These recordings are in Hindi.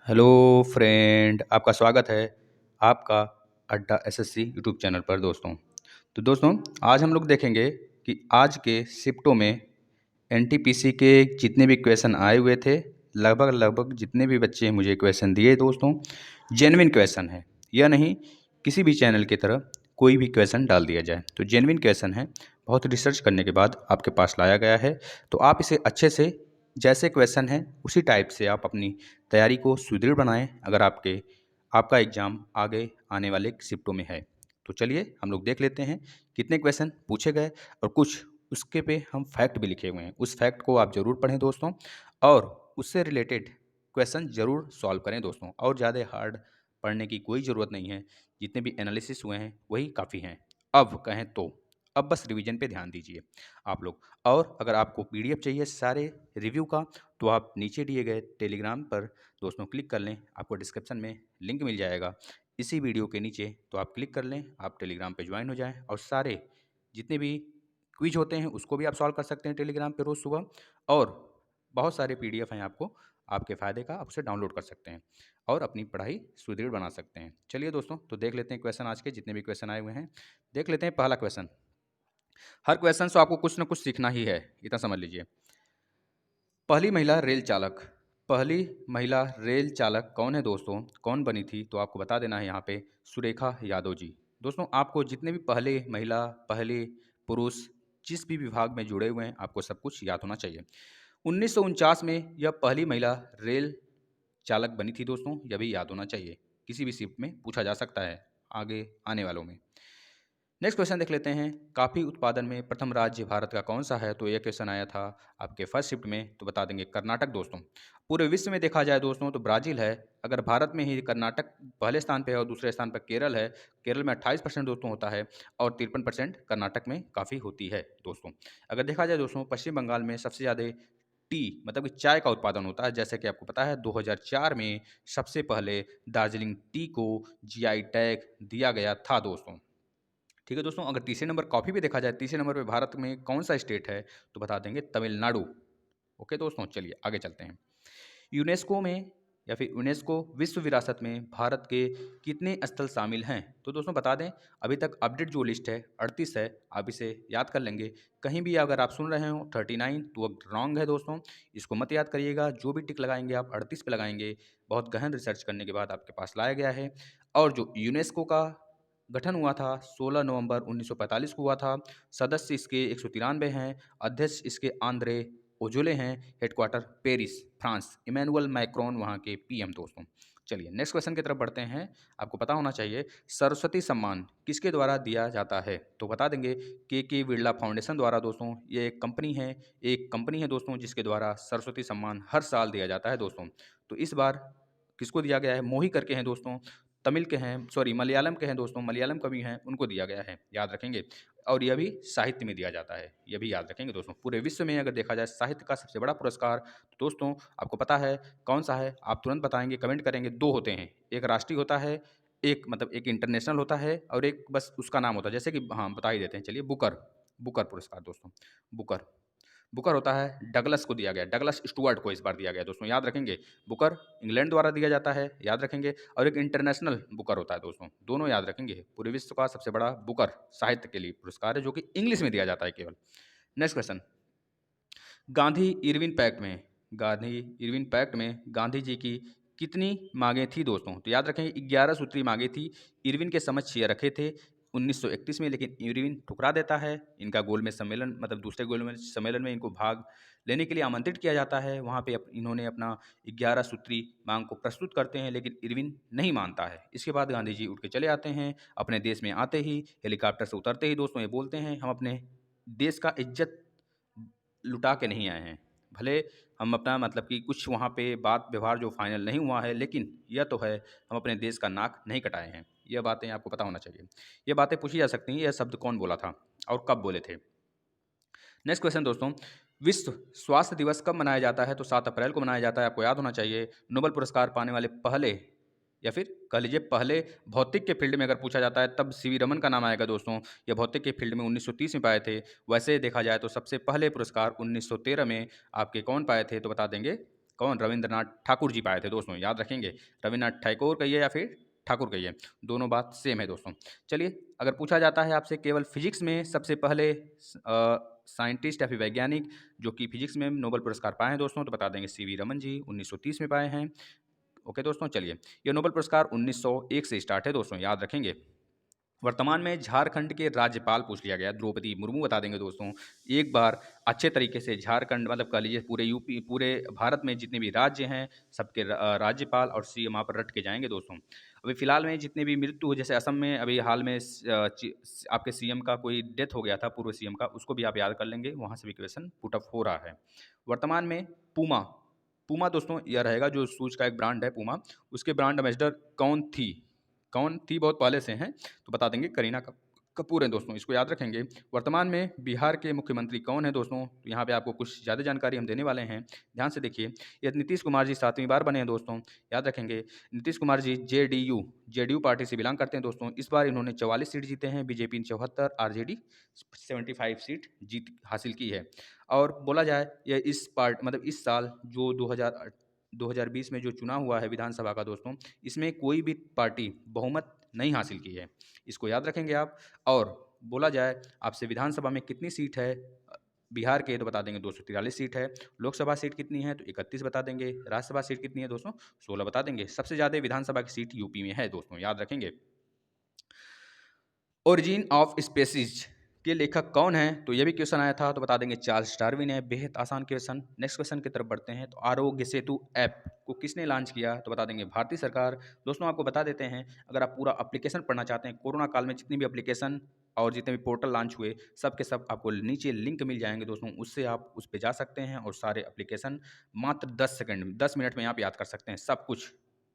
हेलो फ्रेंड, आपका स्वागत है आपका अड्डा एसएससी यूट्यूब चैनल पर दोस्तों। तो दोस्तों, आज हम लोग देखेंगे कि आज के शिफ्टों में एनटीपीसी के जितने भी क्वेश्चन आए हुए थे, लगभग लगभग जितने भी बच्चे मुझे क्वेश्चन दिए दोस्तों, जेन्युइन क्वेश्चन है। यह नहीं किसी भी चैनल की तरह कोई भी क्वेश्चन डाल दिया जाए, तो जेन्युइन क्वेश्चन है। बहुत रिसर्च करने के बाद आपके पास लाया गया है, तो आप इसे अच्छे से जैसे क्वेश्चन है उसी टाइप से आप अपनी तैयारी को सुदृढ़ बनाएं अगर आपका एग्ज़ाम आगे आने वाले शिफ्टों में है। तो चलिए हम लोग देख लेते हैं कितने क्वेश्चन पूछे गए और कुछ उसके पे हम फैक्ट भी लिखे हुए हैं। उस फैक्ट को आप ज़रूर पढ़ें दोस्तों, और उससे रिलेटेड क्वेश्चन ज़रूर सॉल्व करें दोस्तों। और ज़्यादा हार्ड पढ़ने की कोई ज़रूरत नहीं है, जितने भी एनालिसिस हुए हैं वही काफ़ी हैं। अब कहें तो अब बस रिवीजन पे ध्यान दीजिए आप लोग। और अगर आपको पीडीएफ चाहिए सारे रिव्यू का, तो आप नीचे दिए गए टेलीग्राम पर दोस्तों क्लिक कर लें। आपको डिस्क्रिप्शन में लिंक मिल जाएगा इसी वीडियो के नीचे, तो आप क्लिक कर लें, आप टेलीग्राम पे ज्वाइन हो जाएं और सारे जितने भी क्विज होते हैं उसको भी आप सॉल्व कर सकते हैं टेलीग्राम पे रोज़ सुबह। और बहुत सारे पीडीएफ हैं आपको आपके फ़ायदे का, आप उसे डाउनलोड कर सकते हैं और अपनी पढ़ाई सुदृढ़ बना सकते हैं। चलिए दोस्तों, तो देख लेते हैं क्वेश्चन आज के जितने भी क्वेश्चन आए हुए हैं। देख लेते हैं पहला क्वेश्चन। हर क्वेश्चन से आपको कुछ ना कुछ सीखना ही है, इतना समझ लीजिए। पहली महिला रेल चालक पहली महिला रेल चालक कौन है दोस्तों, कौन बनी थी? तो आपको बता देना है यहाँ पे सुरेखा यादव जी। दोस्तों, आपको जितने भी पहले महिला, पहले पुरुष जिस भी विभाग में जुड़े हुए हैं, आपको सब कुछ याद होना चाहिए। 1949 में यह पहली महिला रेल चालक बनी थी दोस्तों, यह भी याद होना चाहिए। किसी भी शिफ्ट में पूछा जा सकता है आगे आने वालों में। नेक्स्ट क्वेश्चन देख लेते हैं। कॉफी उत्पादन में प्रथम राज्य भारत का कौन सा है? तो यह क्वेश्चन आया था आपके फर्स्ट शिफ्ट में, तो बता देंगे कर्नाटक दोस्तों। पूरे विश्व में देखा जाए दोस्तों तो ब्राज़ील है। अगर भारत में ही कर्नाटक पहले स्थान पे है और दूसरे स्थान पर केरल है। केरल में 28% दोस्तों होता है और 53% कर्नाटक में कॉफ़ी होती है दोस्तों। अगर देखा जाए दोस्तों, पश्चिम बंगाल में सबसे ज़्यादा टी मतलब कि चाय का उत्पादन होता है। जैसे कि आपको पता है 2004 में सबसे पहले दार्जिलिंग टी को जीआई टैग दिया गया था दोस्तों। ठीक है दोस्तों, अगर तीसरे नंबर कॉफ़ी पे देखा जाए, तीसरे नंबर पे भारत में कौन सा स्टेट है? तो बता देंगे तमिलनाडु। ओके दोस्तों, चलिए आगे चलते हैं। यूनेस्को में या फिर यूनेस्को विश्व विरासत में भारत के कितने स्थल शामिल हैं? तो दोस्तों बता दें, अभी तक अपडेट जो लिस्ट है 38 है, आप इसे याद कर लेंगे। कहीं भी अगर आप सुन रहे हो 39 तो वो रॉन्ग है दोस्तों, इसको मत याद करिएगा। जो भी टिक लगाएंगे आप 38 पे लगाएंगे। बहुत गहन रिसर्च करने के बाद आपके पास लाया गया है। और जो यूनेस्को का गठन हुआ था 16 नवंबर 1945 को हुआ था। सदस्य इसके 193 हैं। अध्यक्ष इसके आंद्रे ओजुले हैं। Headquarter Paris, France. Emmanuel Macron वहाँ के पीएम दोस्तों। चलिए नेक्स्ट क्वेश्चन की तरफ बढ़ते हैं। आपको पता होना चाहिए सरस्वती सम्मान किसके द्वारा दिया जाता है? तो बता देंगे के बिरला फाउंडेशन द्वारा दोस्तों। ये एक कंपनी है दोस्तों जिसके द्वारा सरस्वती सम्मान हर साल दिया जाता है दोस्तों। तो इस बार किसको दिया गया है? मोही करके हैं दोस्तों, तमिल के हैं, सॉरी मलयालम के हैं दोस्तों, मलयालम कवि हैं, उनको दिया गया है, याद रखेंगे। और यह भी साहित्य में दिया जाता है, यह भी याद रखेंगे दोस्तों। पूरे विश्व में अगर देखा जाए साहित्य का सबसे बड़ा पुरस्कार, तो दोस्तों आपको पता है कौन सा है? आप तुरंत बताएंगे, कमेंट करेंगे। दो होते हैं, एक राष्ट्रीय होता है, एक मतलब एक इंटरनेशनल होता है, और एक बस उसका नाम होता है। जैसे कि हाँ बता ही देते हैं, चलिए बुकर, बुकर पुरस्कार दोस्तों। बुकर बुकर होता है, डगलस को दिया गया, डगलस स्टुअर्ट को इस बार दिया गया दोस्तों, याद रखेंगे। बुकर इंग्लैंड द्वारा दिया जाता है, याद रखेंगे। और एक इंटरनेशनल बुकर होता है दोस्तों, दोनों याद रखेंगे। पूरे विश्व का सबसे बड़ा बुकर साहित्य के लिए पुरस्कार है, जो कि इंग्लिश में दिया जाता है केवल। Next question. Gandhi Irwin pact में गांधी इरविन पैक्ट में गांधी जी की कितनी मांगें थी दोस्तों? तो याद रखेंगे 11 सूत्री मांगें थी। इरविन के समक्ष ये रखे थे 1931 में, लेकिन इरविन ठुकरा देता है। इनका गोलमेज सम्मेलन मतलब दूसरे गोलमेज सम्मेलन में इनको भाग लेने के लिए आमंत्रित किया जाता है। वहाँ पे इन्होंने अपना 11 सूत्री मांग को प्रस्तुत करते हैं, लेकिन इरविन नहीं मानता है। इसके बाद गांधी जी उठ के चले आते हैं। अपने देश में आते ही हेलीकॉप्टर से उतरते ही दोस्तों ये बोलते हैं, हम अपने देश का इज्जत लुटा के नहीं आए हैं। भले हम अपना मतलब कि कुछ वहाँ पे बात व्यवहार जो फाइनल नहीं हुआ है, लेकिन यह तो है हम अपने देश का नाक नहीं कटाए हैं। यह बातें आपको पता होना चाहिए। ये बातें पूछी जा सकती हैं, यह शब्द कौन बोला था और कब बोले थे। नेक्स्ट क्वेश्चन दोस्तों। विश्व स्वास्थ्य दिवस कब मनाया जाता है? तो 7 अप्रैल को मनाया जाता है, आपको याद होना चाहिए। नोबेल पुरस्कार पाने वाले पहले, या फिर कह लीजिए पहले भौतिक के फील्ड में अगर पूछा जाता है तब सीवी रमन का नाम आएगा दोस्तों। ये भौतिक के फील्ड में 1930 में पाए थे। वैसे देखा जाए तो सबसे पहले पुरस्कार 1913 में आपके कौन पाए थे? तो बता देंगे कौन? रविंद्रनाथ ठाकुर जी पाए थे दोस्तों, याद रखेंगे। रविन्द्रनाथ टैगोर कहिए या फिर ठाकुर कहिए, दोनों बात सेम है दोस्तों। चलिए, अगर पूछा जाता है आपसे केवल फिजिक्स में सबसे पहले साइंटिस्ट या फिर वैज्ञानिक जो कि फिजिक्स में नोबेल पुरस्कार पाए हैं दोस्तों, तो बता देंगे सीवी रमन जी 1930 में पाए हैं। ओके दोस्तों, चलिए, ये नोबेल पुरस्कार 1901 से स्टार्ट है दोस्तों, याद रखेंगे। वर्तमान में झारखंड के राज्यपाल पूछ लिया गया, द्रौपदी मुर्मू बता देंगे दोस्तों। एक बार अच्छे तरीके से झारखंड मतलब कह लीजिए पूरे यूपी, पूरे भारत में जितने भी राज्य हैं सबके राज्यपाल और सीएम वहाँ पर रट के जाएंगे दोस्तों। अभी फिलहाल में जितने भी मृत्यु, जैसे असम में अभी हाल में आपके सीएम का कोई डेथ हो गया था, पूर्व सीएम का, उसको भी आप याद कर लेंगे, वहाँ से भी क्वेश्चन पुटअप हो रहा है। वर्तमान में पूमा, पूमा दोस्तों यह रहेगा जो शूज का एक ब्रांड है पूमा, उसके ब्रांड एम्बेसडर कौन थी? कौन थी बहुत पहले से हैं, तो बता देंगे करीना कपूर हैं दोस्तों, इसको याद रखेंगे। वर्तमान में बिहार के मुख्यमंत्री कौन है दोस्तों? तो यहाँ पे आपको कुछ ज़्यादा जानकारी हम देने वाले हैं, ध्यान से देखिए। ये नीतीश कुमार जी 7वीं बार बने हैं दोस्तों, याद रखेंगे। नीतीश कुमार जी जेडीयू पार्टी से बिलोंग करते हैं दोस्तों। इस बार इन्होंने 44 सीट जीते हैं, बीजेपी ने 74, आरजेडी 75 सीट जीत हासिल की है। और बोला जाए ये इस पार्ट मतलब इस साल जो 2020 में जो चुनाव हुआ है विधानसभा का दोस्तों, इसमें कोई भी पार्टी बहुमत नहीं हासिल की है, इसको याद रखेंगे आप। और बोला जाए आपसे विधानसभा में कितनी सीट है बिहार के, तो बता देंगे 243 सीट है। लोकसभा सीट कितनी है, तो 31 बता देंगे। राज्यसभा सीट कितनी है दोस्तों? 16 बता देंगे। सबसे ज़्यादा विधानसभा की सीट यूपी में है दोस्तों, याद रखेंगे। ओरिजिन ऑफ स्पेसीज के लेखक कौन है, तो ये भी क्वेश्चन आया था, तो बता देंगे चार्ल्स डार्विन है। बेहद आसान क्वेश्चन। नेक्स्ट क्वेश्चन की तरफ बढ़ते हैं, तो आरोग्य सेतु ऐप को किसने लॉन्च किया, तो बता देंगे भारतीय सरकार। दोस्तों आपको बता देते हैं, अगर आप पूरा एप्लीकेशन पढ़ना चाहते हैं, कोरोना काल में जितनी भी एप्लीकेशन और जितने भी पोर्टल लॉन्च हुए सब के सब आपको नीचे लिंक मिल जाएंगे दोस्तों, उससे आप उस पर जा सकते हैं और सारे एप्लीकेशन मात्र 10 सेकंड में 10 मिनट में आप याद कर सकते हैं सब कुछ।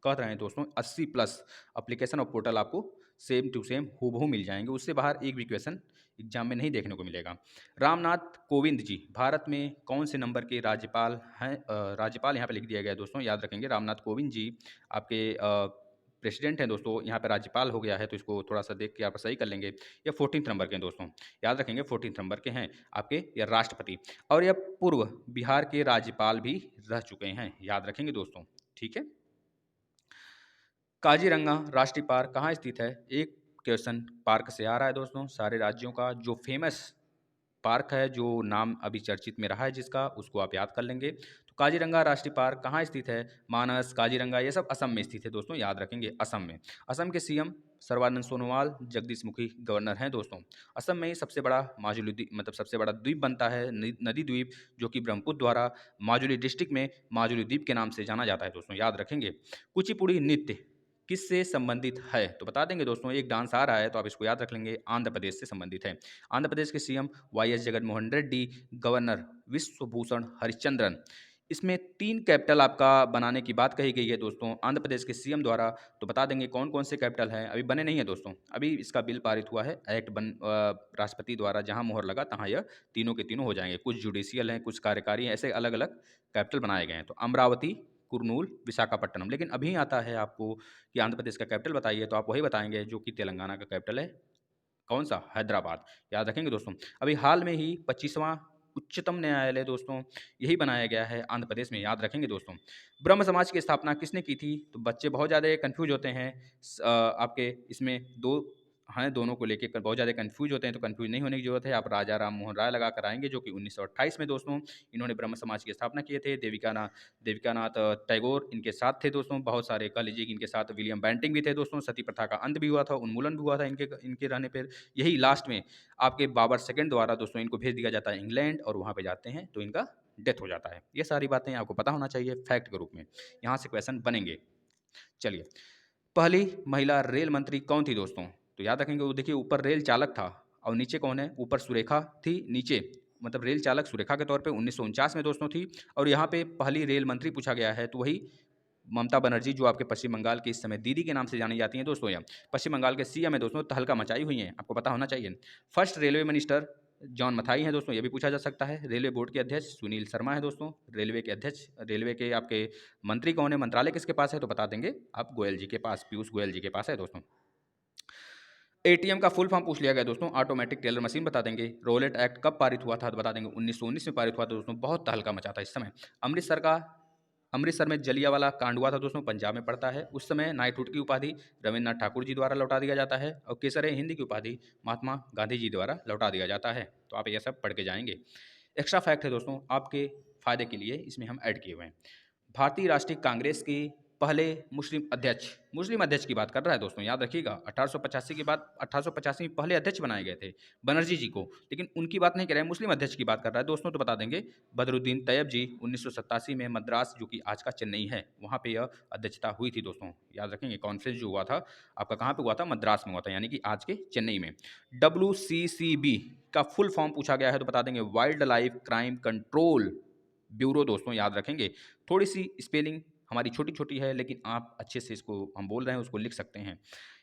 कह रहे हैं दोस्तों 80 प्लस एप्लीकेशन और पोर्टल आपको सेम टू सेम हूबहू मिल जाएंगे, उससे बाहर एक भी क्वेश्चन एग्जाम में नहीं देखने को मिलेगा। रामनाथ कोविंद जी भारत में कौन से नंबर के राज्यपाल हैं? राज्यपाल यहाँ पे लिख दिया गया है दोस्तों, याद रखेंगे। रामनाथ कोविंद जी आपके प्रेसिडेंट हैं दोस्तों, यहाँ पे राज्यपाल हो गया है, तो इसको थोड़ा सा देख के आप सही कर लेंगे। ये 14th नंबर के हैं दोस्तों, याद रखेंगे 14th नंबर के हैं आपके ये राष्ट्रपति। और यह पूर्व बिहार के राज्यपाल भी रह चुके हैं, याद रखेंगे दोस्तों, ठीक है। काजीरंगा राष्ट्रीय पार्क कहाँ स्थित है? एक क्वेश्चन पार्क से आ रहा है दोस्तों, सारे राज्यों का जो फेमस पार्क है, जो नाम अभी चर्चित में रहा है जिसका, उसको आप याद कर लेंगे। तो काजीरंगा राष्ट्रीय पार्क कहाँ स्थित है? मानस, काजीरंगा ये सब असम में स्थित है दोस्तों, याद रखेंगे असम में। असम के सीएम सर्बानंद सोनोवाल जगदीश मुखी गवर्नर हैं दोस्तों। असम में ही सबसे बड़ा माजुली द्वीप मतलब सबसे बड़ा द्वीप बनता है, नदी द्वीप, जो कि ब्रह्मपुत्र द्वारा माजुली डिस्ट्रिक्ट में माजुली द्वीप के नाम से जाना जाता है दोस्तों, याद रखेंगे। कुचिपुड़ी नृत्य किससे संबंधित है, तो बता देंगे दोस्तों, एक डांस आ रहा है तो आप इसको याद रख लेंगे, आंध्र प्रदेश से संबंधित है। आंध्र प्रदेश के CM YS Jaganmohan Reddy, governor Vishwabhushan Harichandan. इसमें 3 कैपिटल आपका बनाने की बात कही गई है दोस्तों आंध्र प्रदेश के सीएम द्वारा, तो बता देंगे कौन कौन से कैपिटल हैं। अभी बने नहीं है दोस्तों, अभी इसका बिल पारित हुआ है, एक्ट राष्ट्रपति द्वारा जहां मोहर लगा तहां यह तीनों के तीनों हो जाएंगे। कुछ जुडिशियल हैं, कुछ कार्यकारी हैं, ऐसे अलग अलग कैपिटल बनाए गए हैं। तो अमरावती, कुरनूल, विशाखापट्टनम। लेकिन अभी आता है आपको कि आंध्र प्रदेश का कैपिटल बताइए, तो आप वही बताएंगे जो कि तेलंगाना का कैपिटल है, कौन सा? हैदराबाद, याद रखेंगे दोस्तों। अभी हाल में ही 25वां उच्चतम न्यायालय दोस्तों यही बनाया गया है आंध्र प्रदेश में, याद रखेंगे दोस्तों। ब्रह्म समाज की स्थापना किसने की थी, तो बच्चे बहुत ज़्यादा कंफ्यूज होते हैं। आपके इसमें दो हैं, दोनों को लेके बहुत ज़्यादा कंफ्यूज होते हैं, तो कंफ्यूज नहीं होने की जरूरत है। आप राजा राम मोहन राय लगा कर आएंगे, जो कि 1928 में दोस्तों इन्होंने ब्रह्म समाज की स्थापना किए थे। देविकानाथ टैगोर इनके साथ थे दोस्तों, बहुत सारे कह लीजिए कि इनके साथ विलियम बेंटिंग भी थे दोस्तों। सती प्रथा का अंत भी हुआ था, उन्मूलन भी हुआ था इनके रहने पर। यही लास्ट में आपके बाबर सेकंड द्वारा दोस्तों इनको भेज दिया जाता है इंग्लैंड, और वहाँ पे जाते हैं तो इनका डेथ हो जाता है। ये सारी बातें आपको पता होना चाहिए फैक्ट के रूप में, यहाँ से क्वेश्चन बनेंगे। चलिए, पहली महिला रेल मंत्री कौन थी दोस्तों, तो याद रखेंगे। वो देखिए ऊपर रेल चालक था और नीचे कौन है, ऊपर सुरेखा थी, नीचे मतलब रेल चालक सुरेखा के तौर पे 1949 में दोस्तों थी। और यहाँ पे पहली रेल मंत्री पूछा गया है, तो वही ममता बनर्जी, जो आपके पश्चिम बंगाल के इस समय दीदी के नाम से जानी जाती हैं दोस्तों। यहाँ पश्चिम बंगाल के सीएम है दोस्तों, तहलका मचाई हुई हैं, आपको पता होना चाहिए। First railway minister John Mathai हैं दोस्तों, ये भी पूछा जा सकता है। रेलवे बोर्ड के अध्यक्ष सुनील शर्मा है दोस्तों। रेलवे के अध्यक्ष, रेलवे के आपके मंत्री कौन है, मंत्रालय किसके पास है, तो बता देंगे आप गोयल जी के पास, पीयूष गोयल जी के पास है दोस्तों। एटीएम का फुल फॉर्म पूछ लिया गया दोस्तों, ऑटोमेटिक टेलर मशीन बता देंगे। रोलेट एक्ट कब पारित हुआ था, तो बता देंगे 1919 में पारित हुआ था दोस्तों, बहुत तहलका मचा था इस समय। अमृतसर का अमृतसर में जलियांवाला कांड हुआ था दोस्तों, पंजाब में पड़ता है। उस समय नाइटहुड की उपाधि रविन्द्रनाथ ठाकुर जी द्वारा लौटा दिया जाता है और केसर हिंद की उपाधि महात्मा गांधी जी द्वारा लौटा दिया जाता है। तो आप ये सब पढ़ के जाएंगे। एक्स्ट्रा फैक्ट है दोस्तों, आपके फायदे के लिए इसमें हम ऐड किए हुए हैं। भारतीय राष्ट्रीय कांग्रेस के पहले मुस्लिम अध्यक्ष की बात कर रहा है दोस्तों, याद रखिएगा। 1885 के बाद 1885 में पहले अध्यक्ष बनाए गए थे बनर्जी जी को, लेकिन उनकी बात नहीं कर रहा है, मुस्लिम अध्यक्ष की बात कर रहा है दोस्तों। तो बता देंगे बदरुद्दीन तैयब जी 1987 में मद्रास, जो कि आज का चेन्नई है, वहाँ पे यह अध्यक्षता हुई थी दोस्तों। याद रखेंगे, कॉन्फ्रेंस जो हुआ था आपका कहाँ पे हुआ था, मद्रास में हुआ था, यानी कि आज के चेन्नई में। WCCB का फुल फॉर्म पूछा गया है तो बता देंगे wild life crime control bureau दोस्तों, याद रखेंगे। थोड़ी सी स्पेलिंग हमारी छोटी छोटी है, लेकिन आप अच्छे से इसको हम बोल रहे हैं उसको लिख सकते हैं।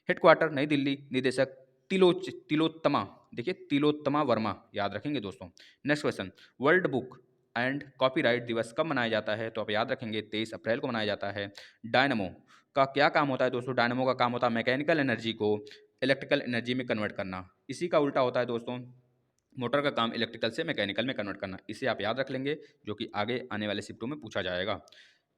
हेडक्वार्टर नई दिल्ली, निदेशक तिलोत्तमा, देखिए तिलोत्तमा वर्मा, याद रखेंगे दोस्तों। Next question, world book and copyright दिवस कब मनाया जाता है, तो आप याद रखेंगे 23 अप्रैल को मनाया जाता है। डायनमो का क्या काम होता है दोस्तों, डायनमो का काम होता है मैकेनिकल एनर्जी को इलेक्ट्रिकल एनर्जी में कन्वर्ट करना। इसी का उल्टा होता है दोस्तों, मोटर का काम इलेक्ट्रिकल से मैकेनिकल में कन्वर्ट करना। इसे आप याद रख लेंगे, जो कि आगे आने वाले शिफ्टों में पूछा जाएगा।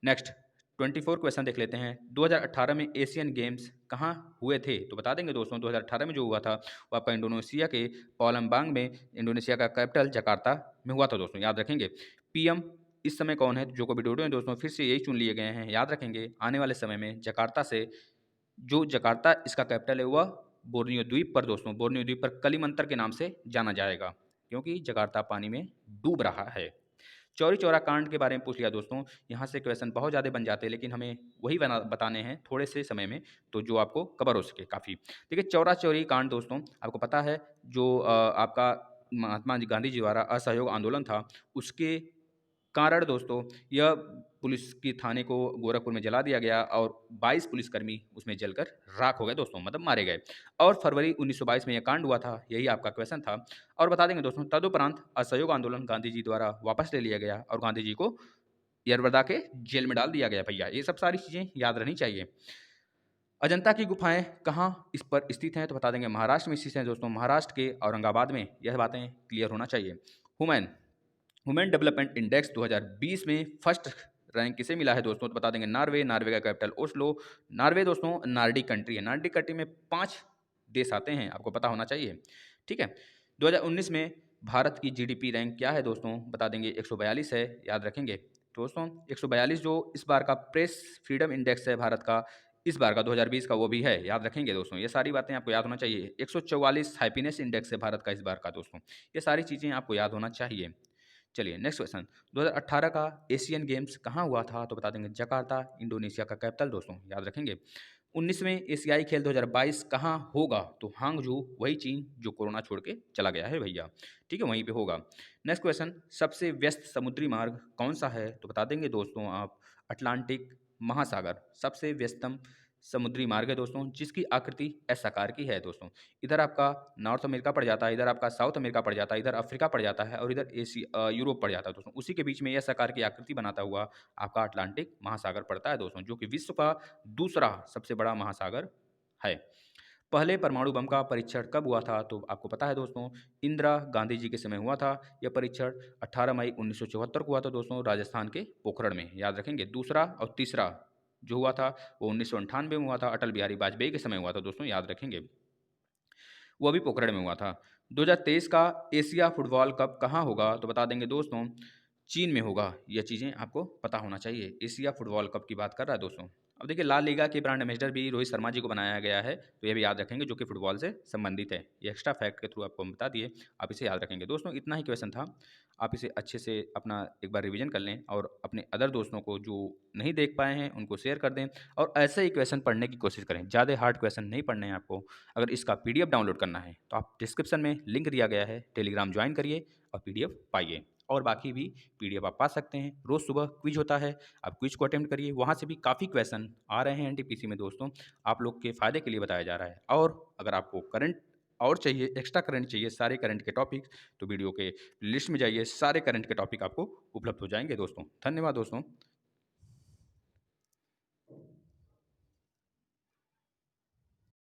नेक्स्ट 24 क्वेश्चन देख लेते हैं। 2018 में एशियन गेम्स कहाँ हुए थे, तो बता देंगे दोस्तों 2018 में जो हुआ था वो आपका इंडोनेशिया के पालमबांग में, इंडोनेशिया का कैपिटल जकार्ता में हुआ था दोस्तों, याद रखेंगे। पीएम इस समय कौन है, जोको विडोडो हैं दोस्तों, फिर से यही चुन लिए गए हैं, याद रखेंगे। आने वाले समय में जकार्ता से, जो जकार्ता इसका कैपिटल है वह बोर्नियो द्वीप पर दोस्तों, बोर्नियो द्वीप पर कलिमंतर के नाम से जाना जाएगा, क्योंकि जकार्ता पानी में डूब रहा है। चौरी चौरा कांड के बारे में पूछ लिया दोस्तों, यहाँ से क्वेश्चन बहुत ज़्यादा बन जाते हैं, लेकिन हमें वही बताने हैं थोड़े से समय में, तो जो आपको कवर हो सके काफ़ी। देखिए चौरा चौरी कांड दोस्तों, आपको पता है जो आपका महात्मा गांधी जी द्वारा असहयोग आंदोलन था, उसके कारण दोस्तों यह पुलिस की थाने को गोरखपुर में जला दिया गया और 22 पुलिसकर्मी उसमें जलकर राख हो गए दोस्तों, मतलब मारे गए। और फरवरी 1922 में यह कांड हुआ था, यही आपका क्वेश्चन था। और बता देंगे दोस्तों, तदुपरांत असहयोग आंदोलन गांधी जी द्वारा वापस ले लिया गया और गांधी जी को यरवदा के जेल में डाल दिया गया भैया। ये सब सारी चीज़ें याद रहनी चाहिए। अजंता की गुफाएं कहाँ इस पर स्थित हैं, तो बता देंगे महाराष्ट्र में स्थित हैं दोस्तों, महाराष्ट्र के औरंगाबाद में। यह बातें क्लियर होना चाहिए। हुमैन वुमेन डेवलपमेंट इंडेक्स 2020 में फर्स्ट रैंक किसे मिला है दोस्तों, तो बता देंगे नॉर्वे, नॉर्वे का कैपिटल ओस्लो। नॉर्वे दोस्तों नार्डिक कंट्री है, नार्डिक कंट्री में 5 देश आते हैं, आपको पता होना चाहिए, ठीक है। 2019 में भारत की जीडीपी रैंक क्या है दोस्तों, बता देंगे 142 है, याद रखेंगे दोस्तों। 142 जो इस बार का प्रेस फ्रीडम इंडेक्स है भारत का, इस बार का 2020 का, वो भी है, याद रखेंगे दोस्तों। ये सारी बातें आपको याद होना चाहिए। 144 हैप्पीनेस इंडेक्स है भारत का इस बार का दोस्तों, ये सारी चीज़ें आपको याद होना चाहिए। चलिए नेक्स्ट क्वेश्चन, 2018 का एशियन गेम्स कहाँ हुआ था, तो बता देंगे जकार्ता, इंडोनेशिया का कैपिटल दोस्तों, याद रखेंगे। 19वें एशियाई खेल 2022 कहाँ होगा, तो हांगझू, वही चीन जो कोरोना छोड़ के चला गया है भैया, ठीक है, वहीं पे होगा। नेक्स्ट क्वेश्चन, सबसे व्यस्त समुद्री मार्ग कौन सा है, तो बता देंगे दोस्तों आप अटलांटिक महासागर सबसे व्यस्तम समुद्री मार्ग है दोस्तों, जिसकी आकृति एस आकार की है दोस्तों। इधर आपका नॉर्थ अमेरिका पड़ जाता है, इधर आपका साउथ अमेरिका पड़ जाता है, इधर अफ्रीका पड़ जाता है और इधर यूरोप पड़ जाता है दोस्तों। उसी के बीच में एस आकार की आकृति बनाता हुआ आपका अटलांटिक महासागर पड़ता है दोस्तों, जो कि विश्व का दूसरा सबसे बड़ा महासागर है। पहले परमाणु बम का परीक्षण कब हुआ था, तो आपको पता है दोस्तों इंदिरा गांधी जी के समय हुआ था। यह परीक्षण 18 मई 1974 को हुआ था दोस्तों, राजस्थान के पोखरण में, याद रखेंगे। दूसरा और तीसरा जो हुआ था वो 1998 में हुआ था, अटल बिहारी वाजपेयी के समय हुआ था दोस्तों, याद रखेंगे, वो भी पोखरण में हुआ था। 2023 का एशिया फुटबॉल कप कहाँ होगा, तो बता देंगे दोस्तों चीन में होगा। यह चीज़ें आपको पता होना चाहिए। एशिया फुटबॉल कप की बात कर रहा है दोस्तों। अब देखिए ला लीगा के ब्रांड एम्बेसडर भी रोहित शर्मा जी को बनाया गया है, तो ये भी याद रखेंगे, जो कि फुटबॉल से संबंधित है। ये एक्स्ट्रा फैक्ट के थ्रू आपको हम बता दिए, आप इसे याद रखेंगे दोस्तों। इतना ही क्वेश्चन था, आप इसे अच्छे से अपना एक बार रिवीजन कर लें और अपने अदर दोस्तों को जो नहीं देख पाए हैं उनको शेयर कर दें, और ऐसे ही क्वेश्चन पढ़ने की कोशिश करें। ज़्यादा हार्ड क्वेश्चन नहीं पढ़ने हैं आपको। अगर इसका पीडीएफ डाउनलोड करना है तो आप डिस्क्रिप्शन में लिंक दिया गया है, टेलीग्राम ज्वाइन करिए और पीडीएफ पाइए। और बाकी भी पीडीएफ आप पा सकते हैं। रोज़ सुबह क्विज होता है, आप क्विज को अटेम्प्ट करिए, वहाँ से भी काफ़ी क्वेश्चन आ रहे हैं एनटीपीसी में दोस्तों, आप लोग के फ़ायदे के लिए बताया जा रहा है। और अगर आपको करंट और चाहिए, एक्स्ट्रा करंट चाहिए, सारे करंट के टॉपिक, तो वीडियो के लिस्ट में जाइए, सारे करंट के टॉपिक आपको उपलब्ध हो जाएंगे दोस्तों। धन्यवाद दोस्तों।